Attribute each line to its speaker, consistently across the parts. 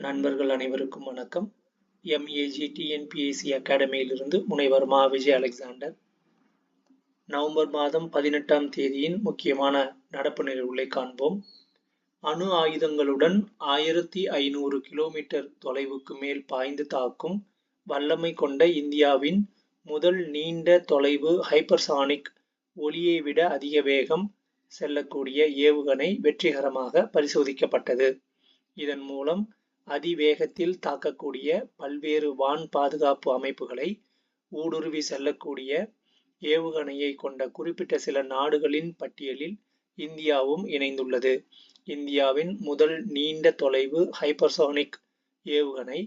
Speaker 1: நண்பர்கள் அனைவருக்கும் வணக்கம். MEG TNPSC அகாடமியிலிருந்து முனைவர் மா. விஜய் அலெக்சாண்டர். நவம்பர் மாதம் 18ஆம் தேதியின் முக்கியமான நடப்பு நிகழ்வுகளை காண்போம். அணு ஆயுதங்களுடன் 1500 கிலோமீட்டர் தொலைவுக்கு மேல் பாய்ந்து தாக்கும் வல்லமை கொண்ட இந்தியாவின் முதல் நீண்ட தொலைவு ஹைப்பர்சானிக் ஒலியை விட அதிக வேகம் செல்லக்கூடிய ஏவுகணை வெற்றிகரமாக பரிசோதிக்கப்பட்டது. இதன் மூலம் அதிவேகத்தில் தாக்கக்கூடிய பல்வேறு வான் பாதுகாப்பு அமைப்புகளை ஊடுருவி செல்லக்கூடிய ஏவுகணையை கொண்ட குறிப்பிட்ட சில நாடுகளின் பட்டியலில் இந்தியாவும் இணைந்துள்ளது. இந்தியாவின் முதல் நீண்ட தொலைவு ஹைப்பர்சானிக் ஏவுகணை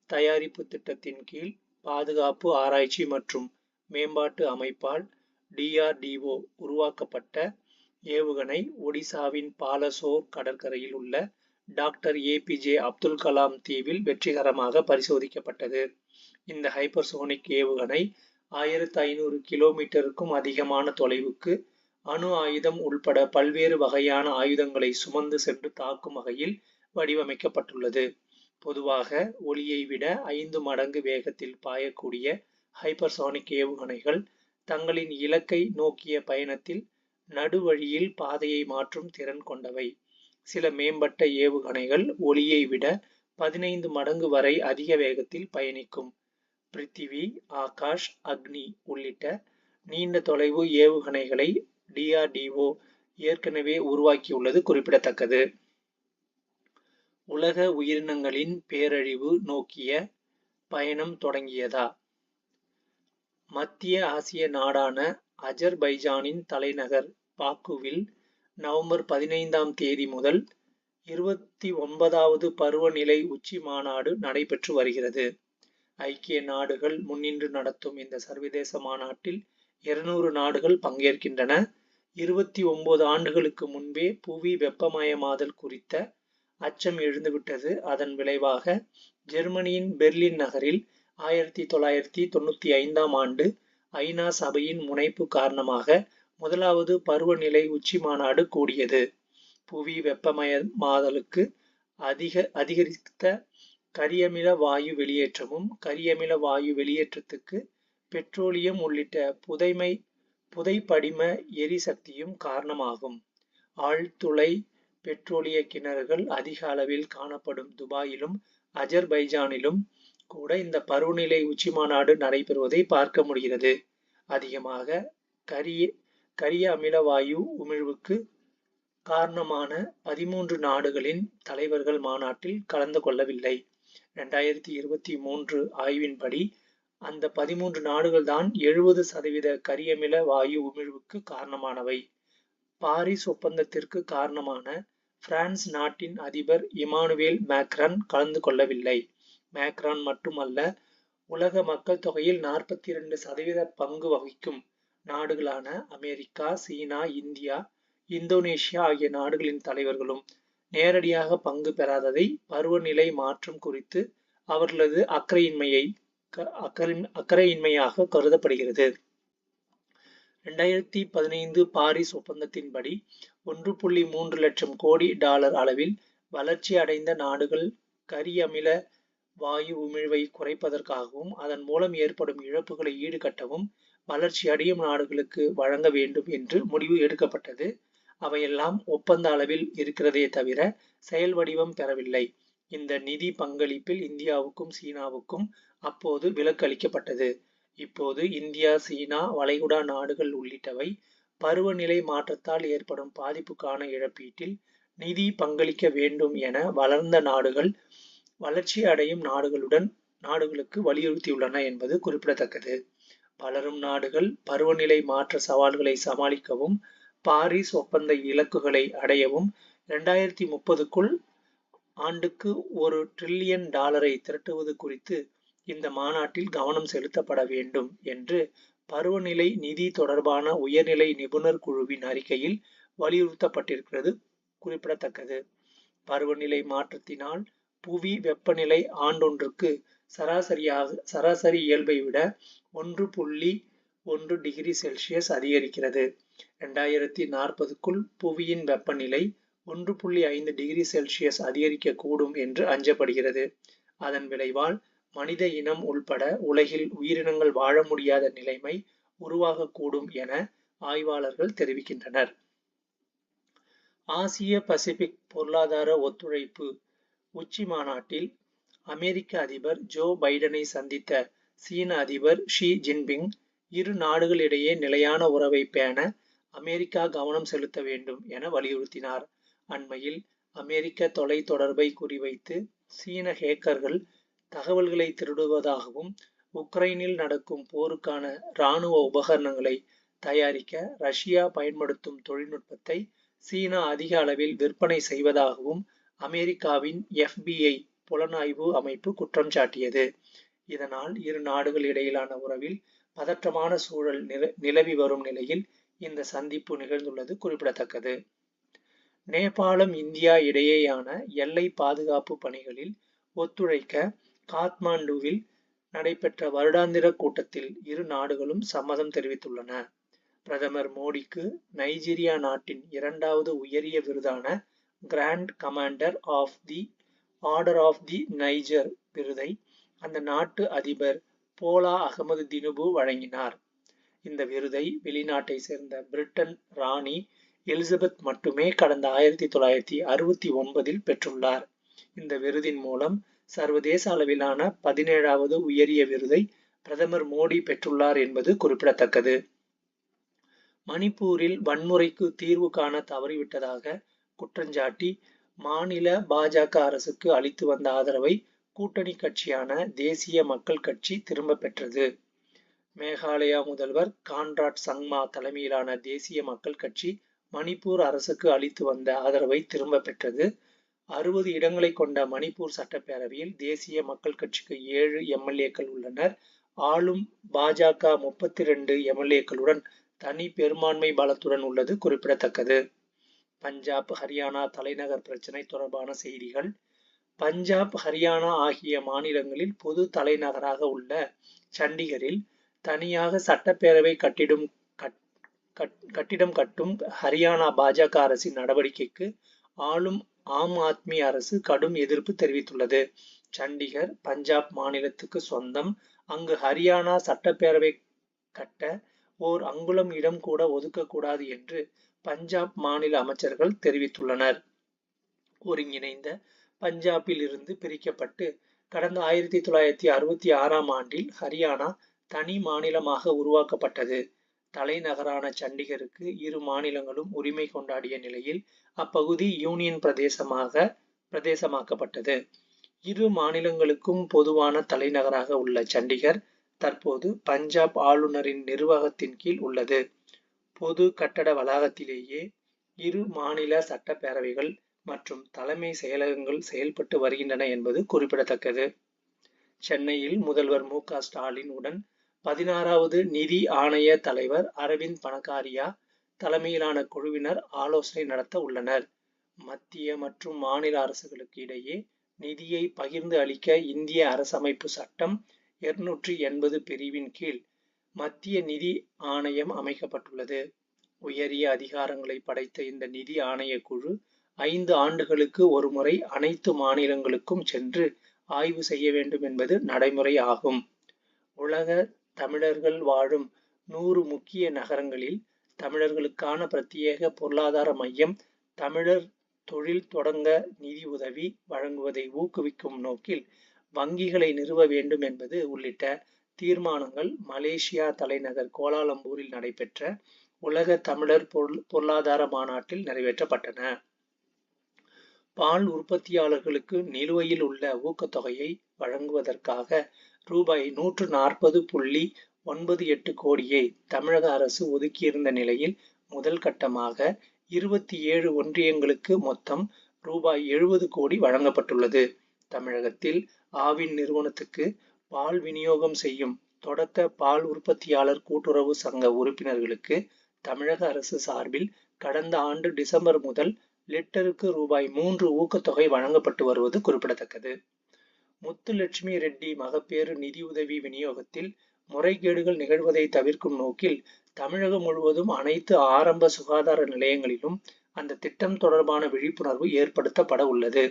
Speaker 1: தயாரிப்பு திட்டத்தின் கீழ் பாதுகாப்பு ஆராய்ச்சி மற்றும் மேம்பாட்டு அமைப்பால் DRDO உருவாக்கப்பட்ட ஏவுகணை ஒடிசாவின் பாலசோர் கடற்கரையில் உள்ள டாக்டர் APJ அப்துல் கலாம் தீவில் வெற்றிகரமாக பரிசோதிக்கப்பட்டது. இந்த ஹைப்பர்சோனிக் ஏவுகணை 1500 கிலோமீட்டருக்கும் அதிகமான தொலைவுக்கு அணு ஆயுதம் உள்பட பல்வேறு வகையான ஆயுதங்களை சுமந்து சென்று தாக்கும் வகையில் வடிவமைக்கப்பட்டுள்ளது. பொதுவாக ஒலியை விட 5 மடங்கு வேகத்தில் பாயக்கூடிய ஹைப்பர்சானிக் ஏவுகணைகள் தங்களின் இலக்கை நோக்கிய பயணத்தில் நடுவழியில் பாதையை மாற்றும் திறன் கொண்டவை. சில மேம்பட்ட ஏவுகணைகள் ஒலியை விட 15 மடங்கு வரை அதிக வேகத்தில் பயணிக்கும். பிருத்திவி, ஆகாஷ், அக்னி உள்ளிட்ட நீண்ட தொலைவு ஏவுகணைகளை DRDO ஏற்கனவே உருவாக்கியுள்ளது குறிப்பிடத்தக்கது. உலக உயிரினங்களின் பேரழிவு நோக்கிய பயணம் தொடங்கியதா? மத்திய ஆசிய நாடான அஜர்பைஜானின் தலைநகர் பாக்குவில் நவம்பர் 15ஆம் தேதி முதல் 29வது பருவநிலை உச்சி மாநாடு நடைபெற்று வருகிறது. ஐக்கிய நாடுகள் முன்னின்று நடத்தும் இந்த சர்வதேச மாநாட்டில் 200 நாடுகள் பங்கேற்கின்றன. 29 ஆண்டுகளுக்கு முன்பே புவி வெப்பமயமாதல் குறித்த அச்சம் எழுந்துவிட்டது. அதன் விளைவாக ஜெர்மனியின் பெர்லின் நகரில் 1995ஆம் ஆண்டு ஐநா சபையின் முனைப்பு காரணமாக முதலாவது பருவநிலை உச்சி மாநாடு கூடியது. புவி வெப்பமயமாதலுக்கு அதிகரித்த கரியமில வாயு வெளியேற்றமும் கரியமில வாயு வெளியேற்றத்துக்கு பெட்ரோலியம் உள்ளிட்ட புதைப்படிம எரிசக்தியும் காரணமாகும். ஆழ்துளை பெட்ரோலிய கிணறுகள் அதிக அளவில் காணப்படும் துபாயிலும் அஜர்பைஜானிலும் கூட இந்த பருவநிலை உச்சி மாநாடு நடைபெறுவதை பார்க்க முடிகிறது. அதிகமாக கரிய அமில வாயு உமிழ்வுக்கு காரணமான 13 நாடுகளின் தலைவர்கள் மாநாட்டில் கலந்து கொள்ளவில்லை. 2023 ஆய்வின்படி அந்த 13 நாடுகள் தான் 70% கரியமில வாயு உமிழ்வுக்கு காரணமானவை. பாரிஸ் ஒப்பந்தத்திற்கு காரணமான பிரான்ஸ் நாட்டின் அதிபர் இமானுவேல் மேக்ரான் கலந்து கொள்ளவில்லை. மேக்ரான் மட்டுமல்ல, உலக மக்கள் தொகையில் 42% பங்கு வகிக்கும் நாடுகளான அமெரிக்கா, சீனா, இந்தியா, இந்தோனேஷியா ஆகிய நாடுகளின் தலைவர்களும் நேரடியாக பங்கு பெறாததை பருவநிலை மாற்றம் குறித்து அவர்களது அக்கறையின்மையாக கருதப்படுகிறது. 2015 பாரிஸ் ஒப்பந்தத்தின்படி 1.3 லட்சம் கோடி டாலர் அளவில் வளர்ச்சி அடைந்த நாடுகள் கரியமில வாயு உமிழ்வை குறைப்பதற்காகவும் அதன் மூலம் ஏற்படும் இழப்புகளை ஈடுகட்டவும் வளர்ச்சி அடையும் நாடுகளுக்கு வழங்க வேண்டும் என்று முடிவு எடுக்கப்பட்டது. அவையெல்லாம் ஒப்பந்த அளவில் இருக்கிறதே தவிர செயல் வடிவம் பெறவில்லை. இந்த நிதி பங்களிப்பில் இந்தியாவுக்கும் சீனாவுக்கும் அப்போது விலக்கு அளிக்கப்பட்டது. இப்போது இந்தியா, சீனா, வளைகுடா நாடுகள் உள்ளிட்டவை பருவநிலை மாற்றத்தால் ஏற்படும் பாதிப்புக்கான இழப்பீட்டில் நிதி பங்களிக்க வேண்டும் என வளர்ந்த நாடுகள் வளர்ச்சி அடையும் நாடுகளுக்கு வலியுறுத்தியுள்ளன என்பது குறிப்பிடத்தக்கது. வளரும் நாடுகள் பருவநிலை மாற்ற சவால்களை சமாளிக்கவும் பாரிஸ் ஒப்பந்த இலக்குகளை அடையவும் 2030க்குள் ஆண்டுக்கு $1 டிரில்லியன் திரட்டுவது குறித்து இந்த மாநாட்டில் கவனம் செலுத்தப்பட வேண்டும் என்று பருவநிலை நிதி தொடர்பான உயர்நிலை நிபுணர் குழுவின் அறிக்கையில் வலியுறுத்தப்பட்டிருக்கிறது குறிப்பிடத்தக்கது. பருவநிலை மாற்றத்தினால் புவி வெப்பநிலை ஆண்டொன்றுக்கு சராசரி இயல்பை விட 1.1 டிகிரி செல்சியஸ் அதிகரிக்கிறது. 2040க்குள் புவியின் வெப்பநிலை 1.5 டிகிரி செல்சியஸ் அதிகரிக்கக்கூடும் என்று அஞ்சப்படுகிறது. அதன் விளைவால் மனித இனம் உள்பட உலகில் உயிரினங்கள் வாழ முடியாத நிலைமை உருவாகக்கூடும் என ஆய்வாளர்கள் தெரிவிக்கின்றனர். ஆசிய பசிபிக் பொருளாதார ஒத்துழைப்பு உச்சி மாநாட்டில் அமெரிக்க அதிபர் ஜோ பைடனை சந்தித்த சீன அதிபர் ஷி ஜின்பிங் இரு நாடுகளிடையே நிலையான உறவை பேண அமெரிக்கா கவனம் செலுத்த வேண்டும் என வலியுறுத்தினார். அண்மையில் அமெரிக்க தொலைத்தொடர்பை குறிவைத்து சீன ஹேக்கர்கள் தகவல்களை திருடுவதாகவும் உக்ரைனில் நடக்கும் போருக்கான இராணுவ உபகரணங்களை தயாரிக்க ரஷ்யா பயன்படுத்தும் தொழில்நுட்பத்தை சீனா அதிக அளவில் விற்பனை செய்வதாகவும் அமெரிக்காவின் FBI புலனாய்வு அமைப்பு குற்றம் சாட்டியது. இதனால் இரு நாடுகள் இடையிலான உறவில் பதற்றமான சூழல் நிலவி வரும் நிலையில் இந்த சந்திப்பு நிகழ்ந்துள்ளது குறிப்பிடத்தக்கது. நேபாளம் இந்தியா இடையேயான எல்லை பாதுகாப்பு பணிகளில் ஒத்துழைக்க காத்மாண்டுவில் நடைபெற்ற வருடாந்திர கூட்டத்தில் இரு நாடுகளும் சம்மதம் தெரிவித்துள்ளன. பிரதமர் மோடிக்கு நைஜீரியா நாட்டின் 2வது உயரிய விருதான grand commander of the order of the Niger விருதை அந்த நாட்டு அதிபர் போலா அகமது தினுபு வழங்கினார். இந்த விருதை வெளிநாட்டை சேர்ந்த பிரிட்டன் ராணி எலிசபெத் மட்டுமே கடந்த 1969இல் பெற்றுள்ளார். இந்த விருதின் மூலம் சர்வதேச அளவிலான 17வது உயரிய விருதை பிரதமர் மோடி பெற்றுள்ளார் என்பது குறிப்பிடத்தக்கது. மணிப்பூரில் வன்முறைக்கு தீர்வு காண தவறிவிட்டதாக குற்றஞ்சாட்டி மாநில பாஜக அரசுக்கு அளித்து வந்த ஆதரவை கூட்டணி கட்சியான தேசிய மக்கள் கட்சி திரும்ப பெற்றது. மேகாலயா முதல்வர் கான்ராட் சங்மா தலைமையிலான தேசிய மக்கள் கட்சி மணிப்பூர் அரசுக்கு அளித்து வந்த ஆதரவை திரும்ப பெற்றது. 60 இடங்களை கொண்ட மணிப்பூர் சட்டப்பேரவையில் தேசிய மக்கள் கட்சிக்கு 7 MLAக்கள் உள்ளனர். ஆளும் பாஜக 32 MLAக்களுடன் தனி பெரும்பான்மை பலத்துடன் உள்ளது குறிப்பிடத்தக்கது. பஞ்சாப் ஹரியானா தலைநகர் பிரச்சினை தொடர்பான செய்திகள். பஞ்சாப் ஹரியானா ஆகிய மாநிலங்களில் பொது தலைநகராக உள்ள சண்டிகரில் தனியாக சட்டப்பேரவை கட்டிடம் கட்டும் ஹரியானா பாஜக அரசின் நடவடிக்கைக்கு ஆளும் ஆம் ஆத்மி அரசு கடும் எதிர்ப்பு தெரிவித்துள்ளது. சண்டிகர் பஞ்சாப் மாநிலத்துக்கு சொந்தம். அங்கு ஹரியானா சட்டப்பேரவை கட்ட ஓர் அங்குலம் இடம் கூட ஒதுக்கக்கூடாது என்று பஞ்சாப் மாநில அமைச்சர்கள் தெரிவித்துள்ளனர். ஒருங்கிணைந்த பஞ்சாபில் இருந்து பிரிக்கப்பட்டு கடந்த 1966ஆம் ஆண்டில் ஹரியானா தனி மாநிலமாக உருவாக்கப்பட்டது. தலைநகரான சண்டிகருக்கு இரு மாநிலங்களும் உரிமை கொண்டாடிய நிலையில் அப்பகுதி யூனியன் பிரதேசமாக்கப்பட்டது. இரு மாநிலங்களுக்கும் பொதுவான தலைநகராக உள்ள சண்டிகர் தற்போது பஞ்சாப் ஆளுநரின் நிர்வாகத்தின் கீழ் உள்ளது. பொது கட்டட வளாகத்திலேயே இரு மாநில சட்டப்பேரவைகள் மற்றும் தலைமை செயலகங்கள் செயல்பட்டு வருகின்றன என்பது குறிப்பிடத்தக்கது. சென்னையில் முதல்வர் மு.க. ஸ்டாலின் உடன் 16வது நிதி ஆணைய தலைவர் அரவிந்த் பனகாரியா தலைமையிலான குழுவினர் ஆலோசனை நடத்த உள்ளனர். மத்திய மற்றும் மாநில அரசுகளுக்கு இடையே நிதியை பகிர்ந்து அளிக்க இந்திய அரசமைப்பு சட்டம் 280 பிரிவின் கீழ் மத்திய நிதி ஆணையம் அமைக்கப்பட்டுள்ளது. உயரிய அதிகாரங்களை படைத்த இந்த நிதி ஆணைய குழு 5 ஆண்டுகளுக்கு ஒருமுறை அனைத்து மாநிலங்களுக்கும் சென்று ஆய்வு செய்ய வேண்டும் என்பது நடைமுறை ஆகும். உலக தமிழர்கள் வாழும் 100 முக்கிய நகரங்களில் தமிழர்களுக்கான பிரத்யேக பொருளாதார மையம், தமிழர் தொழில் தொடங்க நிதி உதவி வழங்குவதை ஊக்குவிக்கும் நோக்கில் வங்கிகளை நிறுவ வேண்டும் என்பது உள்ளிட்ட தீர்மானங்கள் மலேசியா தலைநகர் கோலாலம்பூரில் நடைபெற்ற உலக தமிழர் பொருளாதார மாநாட்டில் நிறைவேற்றப்பட்டன. பால் உற்பத்தியாளர்களுக்கு நிலுவையில் உள்ள ஊக்கத்தொகையை வழங்குவதற்காக ரூபாய் 140.98 கோடியை தமிழக அரசு ஒதுக்கியிருந்த நிலையில் முதல் கட்டமாக 27 ஒன்றியங்களுக்கு மொத்தம் ரூபாய் 70 கோடி வழங்கப்பட்டுள்ளது. தமிழகத்தில் ஆவின் நிறுவனத்துக்கு பால் விநியோகம் செய்யும் தொடக்க பால் உற்பத்தியாளர் கூட்டுறவு சங்க உறுப்பினர்களுக்கு தமிழக அரசு சார்பில் கடந்த ஆண்டு டிசம்பர் முதல் லிட்டருக்கு ரூபாய் 3 ஊக்கத்தொகை வழங்கப்பட்டு வருவது குறிப்பிடத்தக்கது. முத்துலட்சுமி ரெட்டி மகப்பேறு நிதியுதவி விநியோகத்தில் முறைகேடுகள் நிகழ்வதை தவிர்க்கும் நோக்கில் தமிழகம் முழுவதும் அனைத்து ஆரம்ப சுகாதார நிலையங்களிலும் அந்த திட்டம் தொடர்பான விழிப்புணர்வு ஏற்படுத்தப்பட உள்ளது.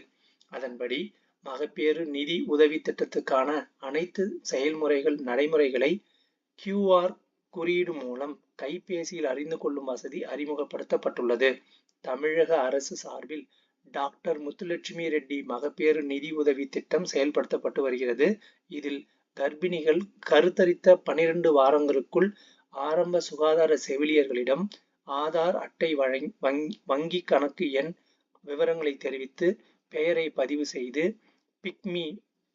Speaker 1: அதன்படி மகப்பேறு நிதி உதவி திட்டத்துக்கான அனைத்து செயல்முறைகள் நடைமுறைகளை QR குறியீடு மூலம் கைபேசியில் அறிந்து கொள்ளும் வசதி அறிமுகப்படுத்தப்பட்டுள்ளது. தமிழக அரசு சார்பில் டாக்டர் முத்துலட்சுமி ரெட்டி மகப்பேறு நிதி உதவி திட்டம் செயல்படுத்தப்பட்டு வருகிறது. இதில் கர்ப்பிணிகள் கருத்தரித்த 12 வாரங்களுக்குள் ஆரம்ப சுகாதார செவிலியர்களிடம் ஆதார் அட்டை வங்கி கணக்கு எண் விவரங்களை தெரிவித்து பெயரை பதிவு செய்து பிக்மி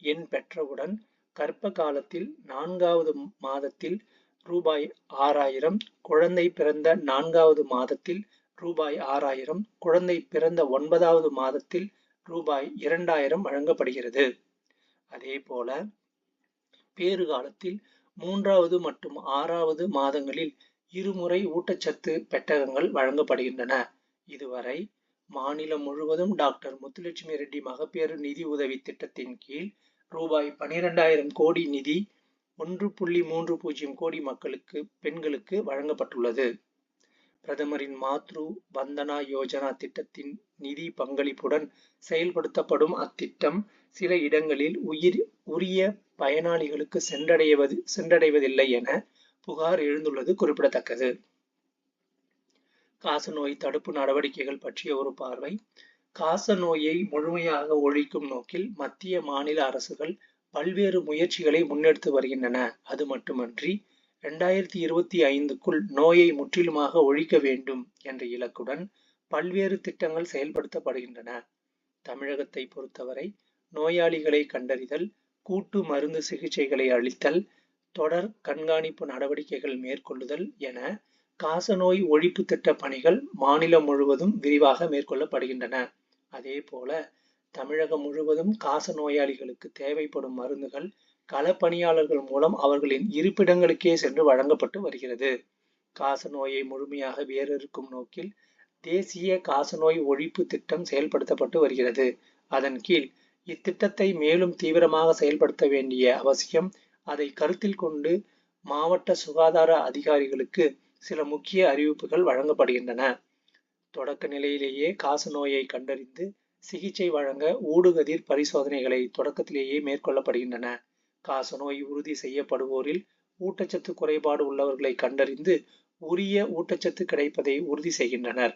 Speaker 1: எண் பெற்றவுடன் கர்ப்ப காலத்தில் 4வது மாதத்தில் ரூபாய் 6000, குழந்தை பிறந்த 4வது மாதத்தில் ரூபாய் 6000, குழந்தை பிறந்த 9வது மாதத்தில் ரூபாய் 2000 வழங்கப்படுகிறது. அதேபோல பேறு காலத்தில் 3வது மற்றும் 6வது மாதங்களில் இருமுறை ஊட்டச்சத்து பெட்டகங்கள் வழங்கப்படுகின்றன. இதுவரை மாநிலம் முழுவதும் டாக்டர் முத்துலட்சுமி ரெட்டி மகப்பேறு நிதி உதவி திட்டத்தின் கீழ் ரூபாய் 12,000 கோடி நிதி 1.30 கோடி பெண்களுக்கு வழங்கப்பட்டுள்ளது. பிரதமரின் மாத்ரு வந்தனா யோஜனா திட்டத்தின் நிதி பங்களிப்புடன் செயல்படுத்தப்படும் அத்திட்டம் சில இடங்களில் உரிய பயனாளிகளுக்கு சென்றடைவதில்லை என புகார் எழுந்துள்ளது குறிப்பிடத்தக்கது. காசநோய் தடுப்பு நடவடிக்கைகள் பற்றிய ஒரு பார்வை. காசநோயை முழுமையாக ஒழிக்கும் நோக்கில் மத்திய மாநில அரசுகள் பல்வேறு முயற்சிகளை முன்னெடுத்து வருகின்றன. அது மட்டுமன்றி 2025க்குள் நோயை முற்றிலுமாக ஒழிக்க வேண்டும் என்ற இலக்குடன் பல்வேறு திட்டங்கள் செயல்படுத்தப்படுகின்றன. தமிழகத்தை பொறுத்தவரை நோயாளிகளை கண்டறிதல், கூட்டு மருந்து சிகிச்சைகளை அளித்தல், தொடர் கண்காணிப்பு நடவடிக்கைகள் மேற்கொள்ளுதல் என காசநோய் ஒழிப்பு திட்ட பணிகள் மாநிலம் முழுவதும் விரிவாக மேற்கொள்ளப்படுகின்றன. அதேபோல தமிழகம் முழுவதும் காச நோயாளிகளுக்கு தேவைப்படும் மருந்துகள் களப்பணியாளர்கள் மூலம் அவர்களின் இருப்பிடங்களுக்கே சென்று வழங்கப்பட்டு வருகிறது. காச நோயை முழுமையாக வேரறுக்கும் நோக்கில் தேசிய காசநோய் ஒழிப்பு திட்டம் செயல்படுத்தப்பட்டு வருகிறது. அதன் கீழ் இத்திட்டத்தை மேலும் தீவிரமாக செயல்படுத்த வேண்டிய அவசியம். அதை கருத்தில் கொண்டு மாவட்ட சுகாதார அதிகாரிகளுக்கு சில முக்கிய அறிவிப்புகள் வழங்கப்படுகின்றன. தொடக்க நிலையிலேயே காசநோயை கண்டறிந்து சிகிச்சை வழங்க ஊடுகதிர் பரிசோதனைகளை தொடக்கத்திலேயே மேற்கொள்ளப்படுகின்றன. காசநோய் உறுதி செய்யப்படுவோரில் ஊட்டச்சத்து குறைபாடு உள்ளவர்களை கண்டறிந்து உரிய ஊட்டச்சத்து கிடைப்பதை உறுதி செய்கின்றனர்.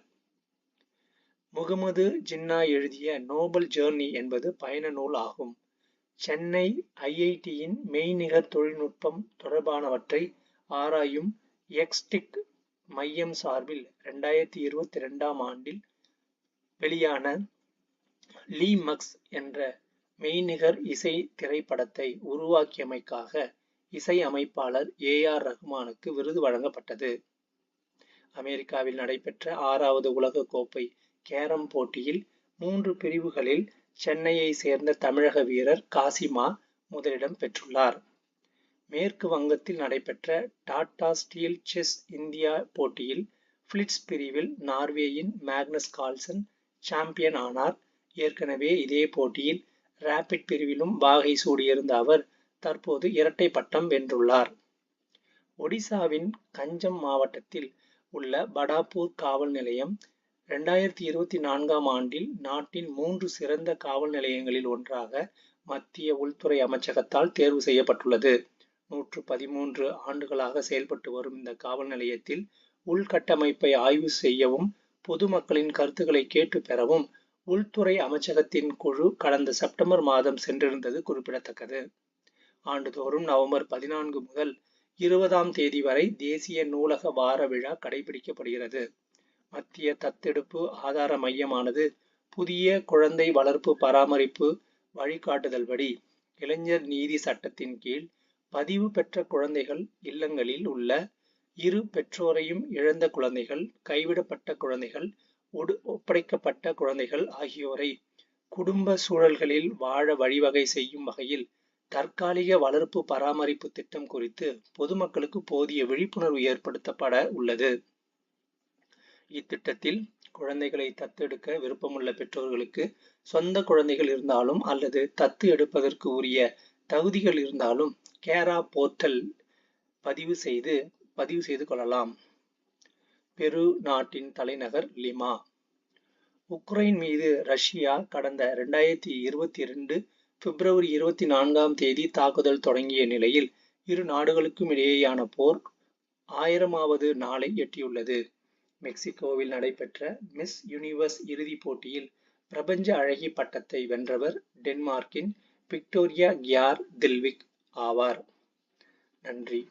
Speaker 1: முகமது ஜின்னா எழுதிய நோபல் ஜேர்னி என்பது பயண நூல் ஆகும். சென்னை IITயின் மெய்நிகர் தொழில்நுட்பம் தொடர்பானவற்றை ஆராயும் எக்ஸ்டிக் மையம் சார்பில் 2022ஆம் ஆண்டில் வெளியான லீ மக்ஸ் என்ற மெய்நிகர் இசை திரைப்படத்தை உருவாக்கியமைக்காக இசை அமைப்பாளர் AR ரஹ்மானுக்கு விருது வழங்கப்பட்டது. அமெரிக்காவில் நடைபெற்ற 6வது உலக கோப்பை கேரம் போட்டியில் 3 பிரிவுகளில் சென்னையை சேர்ந்த தமிழக வீரர் காசிமா முதலிடம் பெற்றுள்ளார். மேற்கு வங்கத்தில் நடைபெற்ற டாடா ஸ்டீல் செஸ் இந்தியா போட்டியில் ஃபிளிட்ஸ் பிரிவில் நார்வேயின் மேக்னஸ் கார்ல்சன் சாம்பியன் ஆனார். ஏற்கனவே இதே போட்டியில் ரேபிட் பிரிவிலும் வாகை சூடியிருந்த அவர் தற்போது இரட்டை பட்டம் வென்றுள்ளார். ஒடிசாவின் கஞ்சம் மாவட்டத்தில் உள்ள படாப்பூர் காவல் நிலையம் 2024ஆம் ஆண்டில் நாட்டின் 3 சிறந்த காவல் நிலையங்களில் ஒன்றாக மத்திய உள்துறை அமைச்சகத்தால் தேர்வு செய்யப்பட்டுள்ளது. 113 ஆண்டுகளாக செயல்பட்டு வரும் இந்த காவல் நிலையத்தில் உள்கட்டமைப்பை ஆய்வு செய்யவும் பொதுமக்களின் கருத்துக்களை கேட்டு பெறவும் உள்துறை அமைச்சகத்தின் குழு கடந்த செப்டம்பர் மாதம் சென்றிருந்தது குறிப்பிடத்தக்கது. ஆண்டுதோறும் நவம்பர் 14 முதல் 20ஆம் தேதி வரை தேசிய நூலக வார விழா கடைபிடிக்கப்படுகிறது. மத்திய தத்தெடுப்பு ஆதார மையமானது புதிய குழந்தை வளர்ப்பு பராமரிப்பு வழிகாட்டுதல்படி இளைஞர் நீதி சட்டத்தின் கீழ் பதிவு பெற்ற குழந்தைகள், இல்லங்களில் உள்ள இரு பெற்றோரையும் இழந்த குழந்தைகள், கைவிடப்பட்ட குழந்தைகள், ஒப்படைக்கப்பட்ட குழந்தைகள் ஆகியோரை குடும்ப சூழல்களில் வாழ வழிவகை செய்யும் வகையில் தற்காலிக வளர்ப்பு பராமரிப்பு திட்டம் குறித்து பொதுமக்களுக்கு போதிய விழிப்புணர்வு ஏற்படுத்தப்பட உள்ளது. இத்திட்டத்தில் குழந்தைகளை தத்தெடுக்க விருப்பமுள்ள பெற்றோர்களுக்கு சொந்த குழந்தைகள் இருந்தாலும் அல்லது தத்து எடுப்பதற்கு உரிய தகுதிகள் இருந்தாலும் கேரா போர்ட்டல் பதிவு செய்து கொள்ளலாம். பெரு நாட்டின் தலைநகர் லிமா. உக்ரைன் மீது ரஷ்யா கடந்த 2022 பிப்ரவரி 24ஆம் தேதி தாக்குதல் தொடங்கிய நிலையில் இரு நாடுகளுக்கும் இடையேயான போர் 1000வது நாளை எட்டியுள்ளது. மெக்சிகோவில் நடைபெற்ற மிஸ் யுனிவர்ஸ் இறுதிப் போட்டியில் பிரபஞ்ச அழகி பட்டத்தை வென்றவர் டென்மார்க்கின் விக்டோரியா கியார் தில்விக் ஆவார். நன்றி.